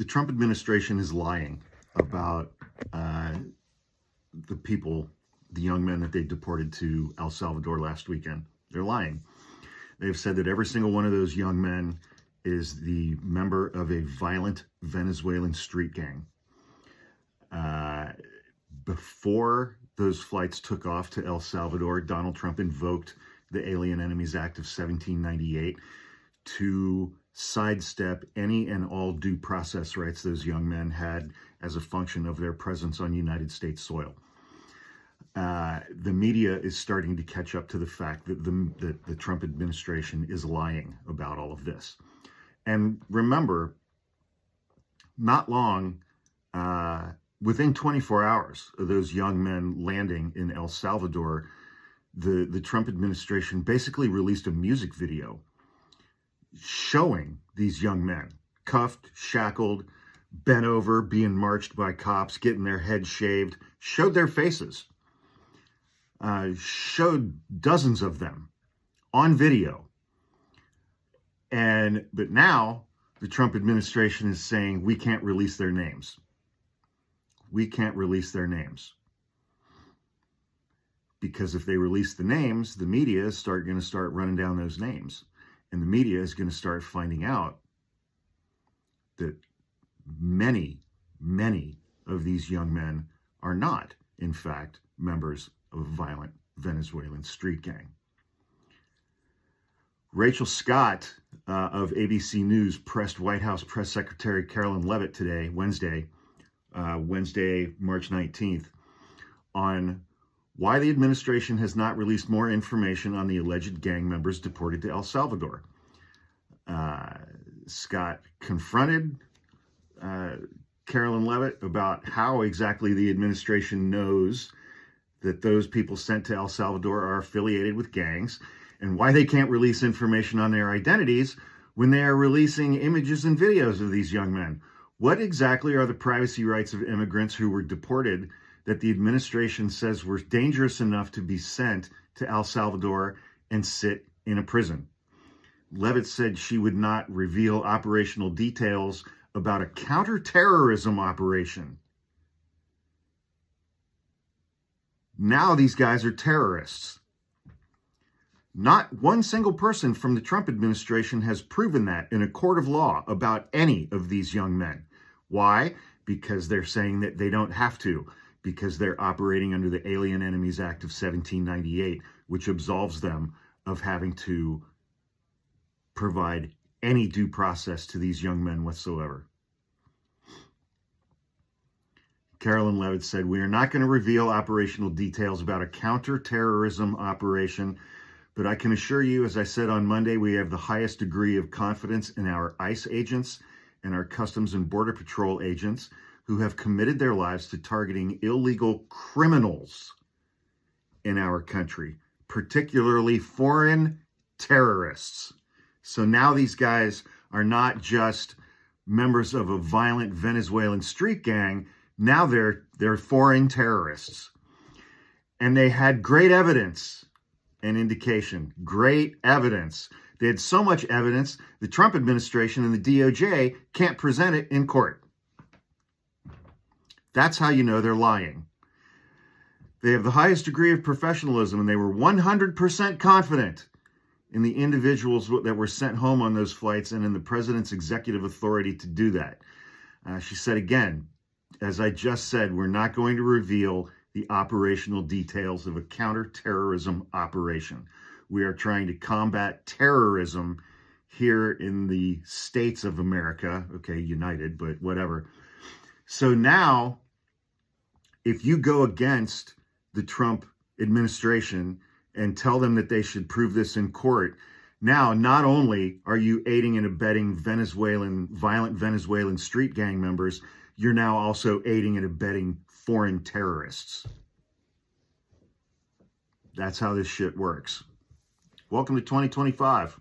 the Trump administration is lying about the people, the young men that they deported to El Salvador last weekend. They're lying. They've said that every single one of those young men is the member of a violent Venezuelan street gang. Before those flights took off to El Salvador, Donald Trump invoked the Alien Enemies Act of 1798 to sidestep any and all due process rights those young men had as a function of their presence on United States soil. The media is starting to catch up to the fact that the Trump administration is lying about all of this. And remember, not long, within 24 hours of those young men landing in El Salvador, the Trump administration basically released a music video showing these young men cuffed, shackled, bent over, being marched by cops, getting their heads shaved, showed their faces, showed dozens of them on video. But now the Trump administration is saying we can't release their names. We can't release their names. Because if they release the names, the media is going to start running down those names. And the media is going to start finding out that many, many of these young men are not, in fact, members of a violent Venezuelan street gang. Rachel Scott of ABC News pressed White House Press Secretary Carolyn Leavitt today, Wednesday, March 19th, on why the administration has not released more information on the alleged gang members deported to El Salvador. Scott confronted Carolyn Leavitt about how exactly the administration knows that those people sent to El Salvador are affiliated with gangs, and why they can't release information on their identities when they are releasing images and videos of these young men. What exactly are the privacy rights of immigrants who were deported that the administration says were dangerous enough to be sent to El Salvador and sit in a prison? Leavitt said she would not reveal operational details about a counterterrorism operation. Now these guys are terrorists. Not one single person from the Trump administration has proven that in a court of law about any of these young men. Why? Because they're saying that they don't have to, because they're operating under the Alien Enemies Act of 1798, which absolves them of having to provide any due process to these young men whatsoever. Carolyn Leavitt said, "We are not going to reveal operational details about a counterterrorism operation, but I can assure you, as I said on Monday, we have the highest degree of confidence in our ICE agents and our Customs and Border Patrol agents who have committed their lives to targeting illegal criminals in our country, particularly foreign terrorists." So now these guys are not just members of a violent Venezuelan street gang. Now they're foreign terrorists. And they had great evidence and indication, great evidence. They had so much evidence, the Trump administration and the DOJ can't present it in court. That's how you know they're lying. They have the highest degree of professionalism, and they were 100% confident in the individuals that were sent home on those flights and in the president's executive authority to do that. She said again, as I just said, we're not going to reveal the operational details of a counterterrorism operation. We are trying to combat terrorism here in the states of America. Okay, united, but whatever. So now, if you go against the Trump administration and tell them that they should prove this in court, now not only are you aiding and abetting violent Venezuelan street gang members, you're now also aiding and abetting foreign terrorists. That's how this shit works. Welcome to 2025.